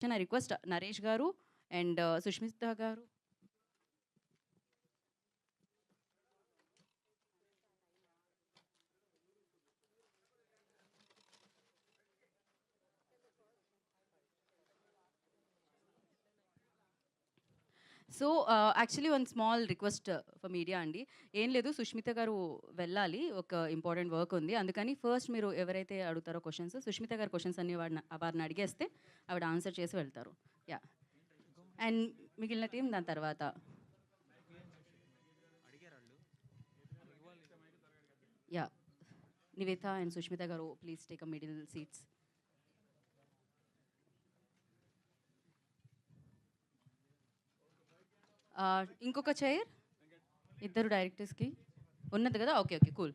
I request Naresh Garu and Sushmita Garu. So actually one small request for media అండి. ఏం లేదు, సుష్మిత గారు వెళ్ళాలి, ఒక ఇంపార్టెంట్ వర్క్ ఉంది. అందుకని ఫస్ట్ మీరు ఎవరైతే అడుగుతారో క్వశ్చన్స్, సుష్మిత గారు క్వశ్చన్స్ అన్ని వారిని అడిగేస్తే ఆవిడ ఆన్సర్ చేసి వెళ్తారు. యా, అండ్ మిగిలిన టీం దాని తర్వాత. యా, నివేత అండ్ సుష్మిత గారు please take a middle seats. ఇంకొక చైర్ ఇద్దరు డైరెక్టర్స్కి ఉన్నది కదా. Okay okay cool.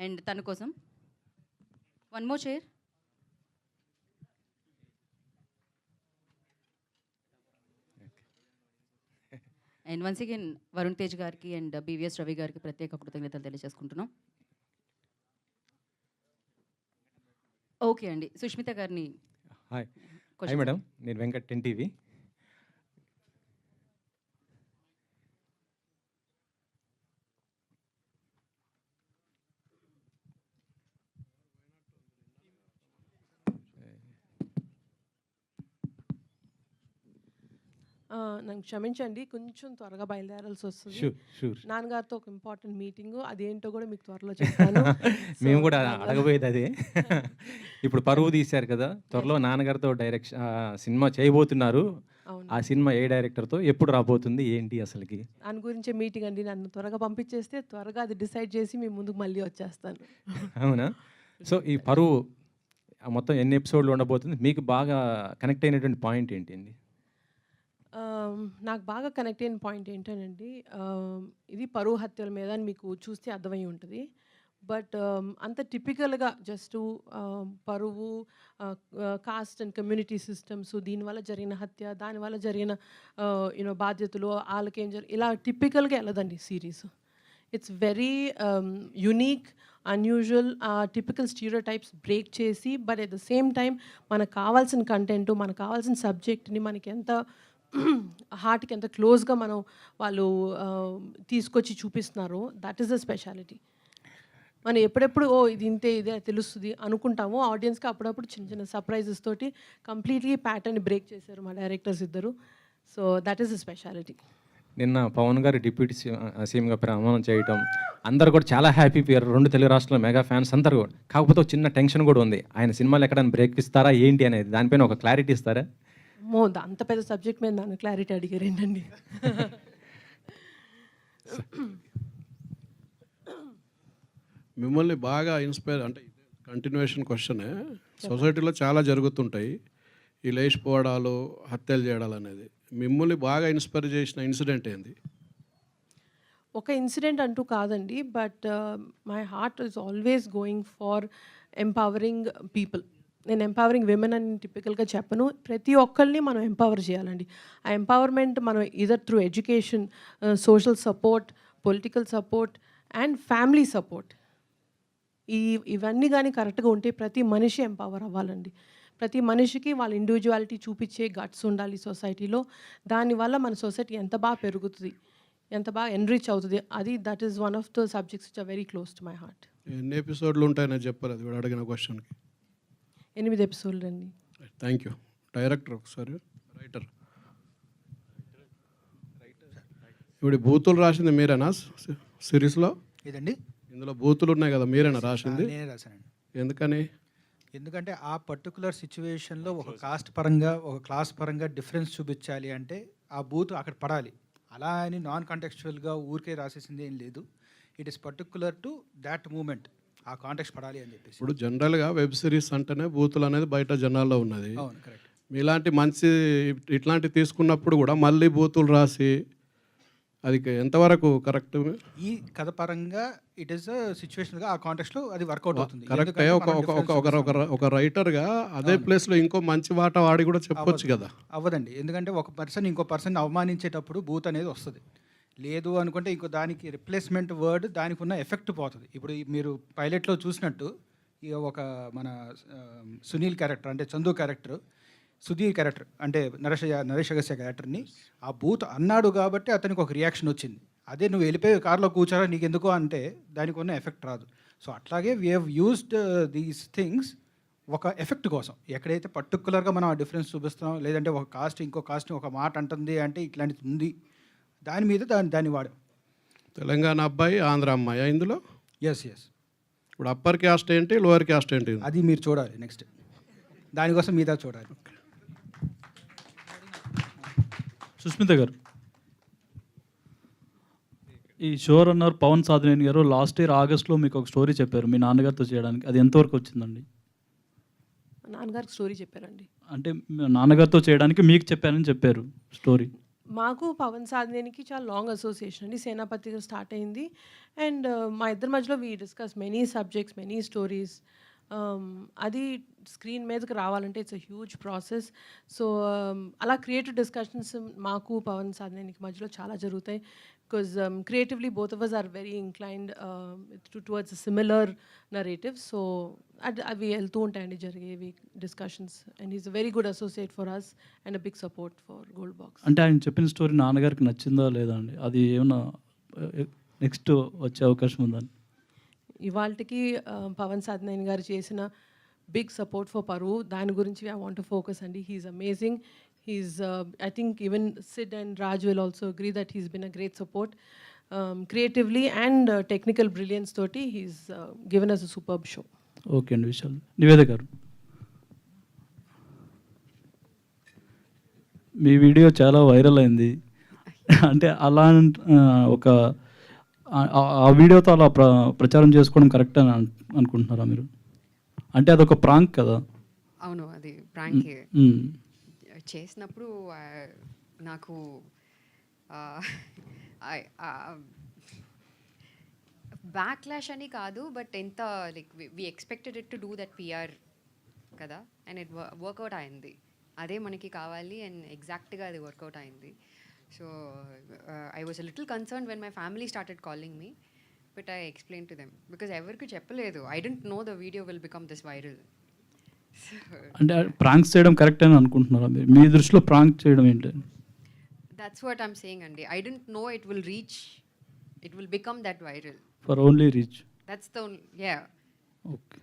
అండ్ తన కోసం one more chair. And once again Varun Tej గారికి అండ్ బీవీఎస్ రవి గారికి ప్రత్యేక కృతజ్ఞతలు తెలియజేసుకుంటున్నాం. ఓకే అండి, సుష్మిత గారిని. హాయ్ మేడం, నేను వెంకట్ 10 టీవీ. నన్ను క్షమించండి, కొంచెం త్వరగా బయలుదేరాల్సి వస్తుంది. షూర్. నాన్నగారితో ఒక ఇంపార్టెంట్ మీటింగ్, అదేంటో కూడా మీకు త్వరలో చెప్తాను. మేము కూడా అడగబోయేది అదే. ఇప్పుడు పరువు తీశారు కదా, త్వరలో నాన్నగారితో సినిమా చేయబోతున్నారు. ఆ సినిమా ఏ డైరెక్టర్తో ఎప్పుడు రాబోతుంది ఏంటి అసలుకి? దాని గురించే మీటింగ్ అండి. నన్ను త్వరగా పంపించేస్తే త్వరగా అది డిసైడ్ చేసి మీ ముందుకు మళ్ళీ వచ్చేస్తాను. అవునా? సో ఈ పరువు మొత్తం ఎన్ని ఎపిసోడ్లు ఉండబోతుంది? మీకు బాగా కనెక్ట్ అయినటువంటి పాయింట్ ఏంటి? నాకు బాగా కనెక్ట్ అయిన పాయింట్ ఏంటండి, ఇది పరువు హత్యల మీద అని మీకు చూస్తే అర్థమై ఉంటుంది. బట్ అంత టిపికల్గా జస్ట్ పరువు, కాస్ట్ అండ్ కమ్యూనిటీ సిస్టమ్స్, దీనివల్ల జరిగిన హత్య, దానివల్ల జరిగిన బాధ్యతలు, వాళ్ళకేం ఇలా టిపికల్గా వెళ్ళదండి series. It's very unique, unusual, typical stereotypes break చేసి, but at the same time మనకు కావాల్సిన కంటెంట్, మనకు కావాల్సిన సబ్జెక్ట్ని మనకి ఎంత హార్ట్కి ఎంత క్లోజ్గా వాళ్ళు తీసుకొచ్చి చూపిస్తున్నారో, దట్ ఈస్ ద స్పెషాలిటీ. మనం ఎప్పుడెప్పుడు ఇది ఇంతే ఇదే తెలుస్తుంది అనుకుంటాము, ఆడియన్స్కి అప్పుడప్పుడు చిన్న చిన్న సర్ప్రైజెస్ తోటి కంప్లీట్లీ ప్యాటర్న్ బ్రేక్ చేశారు మా డైరెక్టర్స్ ఇద్దరు. So that is the speciality. నిన్న పవన్ గారు డిప్యూటీ సీఎంగా ప్రమాణం చేయటం, అందరూ కూడా చాలా హ్యాపీ పోయారు. 2 తెలుగు రాష్ట్రాల మెగా ఫ్యాన్స్ అందరూ కూడా. కాకపోతే ఒక చిన్న టెన్షన్ కూడా ఉంది, ఆయన సినిమాలు ఎక్కడైనా బ్రేక్ ఇస్తారా ఏంటి అనేది. దానిపైన ఒక క్లారిటీ ఇస్తారా? అంత పెద్ద సబ్జెక్ట్ మీద నన్ను క్లారిటీ అడిగారు ఏంటండి? మిమ్మల్ని బాగా ఇన్స్పైర్ అంటే కంటిన్యూషన్ క్వశ్చనే. సొసైటీలో చాలా జరుగుతుంటాయి, ఈ లేచిపోవడాలు, హత్యలు చేయడాలు అనేది. మిమ్మల్ని బాగా ఇన్స్పైర్ చేసిన ఇన్సిడెంట్ ఏంది? ఒక ఇన్సిడెంట్ అంటూ కాదండి, but my heart is always going far empowering people. నేను ఎంపవరింగ్ విమెన్ అని టిపికల్గా చెప్పను. ప్రతి ఒక్కరిని మనం ఎంపవర్ చేయాలండి. ఆ ఎంపవర్మెంట్ మనం either through education, social support, political support and family support, ఇవన్నీ కానీ కరెక్ట్గా ఉంటే ప్రతి మనిషి ఎంపవర్ అవ్వాలండి. ప్రతి మనిషికి వాళ్ళ ఇండివిజువాలిటీ చూపించే గట్స్ ఉండాలి సొసైటీలో. దానివల్ల మన సొసైటీ ఎంత బాగా పెరుగుతుంది, ఎంత బాగా ఎన్రిచ్ అవుతుంది. That is one of the subjects which are very close to my heart. ఎన్ని ఎపిసోడ్లు ఉంటాయని చెప్పారు అది కూడా అడిగిన క్వశ్చన్కి. 8 ఎపిసోడ్లు అండి. Thank you. డైరెక్టర్ ఒకసారి, రైటర్. ఇప్పుడు బూతులు రాసింది మీరేనా సిరీస్లో? ఇదండి, ఇందులో బూతులు ఉన్నాయి కదా, మీరేనా రాసింది? నేనే రాశానండి. ఎందుకని? ఎందుకంటే ఆ పర్టికులర్ సిచ్యువేషన్లో ఒక కాస్ట్ పరంగా, ఒక క్లాస్ పరంగా డిఫరెన్స్ చూపించాలి అంటే ఆ బూత్ అక్కడ పడాలి. అలా అని నాన్ కాంటెక్చువల్గా ఊరికే రాసేసింది ఏం లేదు. It is particular to that moment, ఆ కాంటెక్స్ట్ పడాలి అని చెప్పేసి. ఇప్పుడు జనరల్గా వెబ్ సిరీస్ అంటేనే బూతులు అనేది బయట జనాల్లో ఉన్నది. అవును, కరెక్ట్. మీలాంటి మంచి ఇట్లాంటివి తీసుకున్నప్పుడు కూడా మళ్ళీ బూతులు రాసి అది ఎంతవరకు కరెక్ట్? ఈ కథ పరంగా ఇట్ ఈస్ సిచ్యువేషన్గా ఆ కాంటెక్స్ట్లో అది వర్కౌట్ అవుతుంది. కరెక్టే. ఒక రైటర్గా అదే ప్లేస్లో ఇంకో మంచి మాట వాడి కూడా చెప్పొచ్చు కదా. అవ్వదండి, ఎందుకంటే ఒక పర్సన్ ఇంకో పర్సన్ అవమానించేటప్పుడు బూత్ అనేది వస్తుంది. లేదు అనుకుంటే ఇంకో దానికి రిప్లేస్మెంట్ వర్డ్ దానికి ఉన్న ఎఫెక్ట్ పోతుంది. ఇప్పుడు మీరు పైలట్లో చూసినట్టు ఒక మన సునీల్ క్యారెక్టర్ అంటే చందు క్యారెక్టర్ సుధీర్ క్యారెక్టర్ అంటే నరేష్ అగస్త్య క్యారెక్టర్ని ఆ బూత్ అన్నాడు కాబట్టి అతనికి ఒక రియాక్షన్ వచ్చింది. అదే నువ్వు వెళ్ళిపోయి కార్లో కూర్చోరా నీకు ఎందుకు అంటే దానికి ఉన్న ఎఫెక్ట్ రాదు. సో అట్లాగే we have used these things ఒక ఎఫెక్ట్ కోసం. ఎక్కడైతే పర్టికులర్గా మనం ఆ డిఫరెన్స్ చూపిస్తున్నాం, లేదంటే ఒక కాస్ట్ ఇంకో కాస్ట్ని ఒక మాట అంటుంది అంటే ఇట్లాంటిది ఉంది, దాని మీద దాన్ని వాడాం. తెలంగాణ అబ్బాయి, ఆంధ్ర అమ్మాయి ఇందులో. ఎస్. ఇప్పుడు అప్పర్ క్యాస్ట్ ఏంటి, లోవర్ క్యాస్ట్ ఏంటి? అది మీరు చూడాలి నెక్స్ట్, దానికోసం మీద చూడాలి. సుస్మిత గారు, ఈ షో రన్నర్ పవన్ సాధినేని గారు లాస్ట్ ఇయర్ ఆగస్ట్లో మీకు ఒక స్టోరీ చెప్పారు మీ నాన్నగారితో చేయడానికి. అది ఎంతవరకు వచ్చిందండి? నాన్నగారికి స్టోరీ చెప్పారండి. అంటే మీ నాన్నగారితో చేయడానికి మీకు చెప్పానని చెప్పారు స్టోరీ. మాకు పవన్ సాధినేనికి చాలా లాంగ్ అసోసియేషన్ అండి. సేనాపతిగా స్టార్ట్ అయింది. అండ్ మా ఇద్దరి మధ్యలో we discuss many subjects, many stories. అది స్క్రీన్ మీదకి రావాలంటే it's a huge process. So అలా క్రియేటివ్ డిస్కషన్స్ మాకు పవన్ సాధినేనికి మధ్యలో చాలా జరుగుతాయి. Because creatively both of us are very inclined towards similar narrative. So అవి వెళ్తూ ఉంటాయండి జరిగేవి discussions. And is a very good associate for us and a big support for gold box. అంటే ఆయన చెప్పిన స్టోరీ నాన్నగారికి నచ్చిందా లేదా అండి? అది ఏమన్నా నెక్స్ట్ వచ్చే అవకాశం ఉందని? ఇవాళకి పవన్ సాధినేని గారు చేసిన బిగ్ సపోర్ట్ ఫర్ పరువు, దాని గురించి ఐ వాంట్ టు ఫోకస్ అండి. He's amazing. He's, I think even Sid and Raj will also agree that he's been a great support. Creatively and technical brilliance toti, he's given us a superb show. Okay అండి. విశాల్. నివేద గారు, మీ video చాలా viral అయింది. అంటే అలా ఒక ఆ వీడియోతో అలా ప్రచారం చేసుకోవడం కరెక్ట్ అని అనుకుంటున్నారా మీరు? అంటే అదొక ప్రాంక్ కదా? అవును, అది ప్రాంక్ చేసినప్పుడు నాకు బ్యాక్లాష్ అని కాదు, బట్ ఎంత like we expected it to do that PR కదా, అండ్ ఇట్ వర్కౌట్ అయింది. అదే మనకి కావాలి అండ్ ఎగ్జాక్ట్గా అది వర్కౌట్ అయింది. So I was a little concern when my family started calling me, but I explain to them because ఎవరికి చెప్పలేదు. I don't know the video will become this viral. అంటే ప్రాంక్స్ చేయడం కరెక్ట్ అని అనుకుంటున్నారా మీరు? మీ దృష్టిలో ప్రాంక్ చేయడం ఏంటి? That's what I'm saying, Andy. I didn't know it will reach, it will become that viral. For only reach. That's the, yeah. Okay.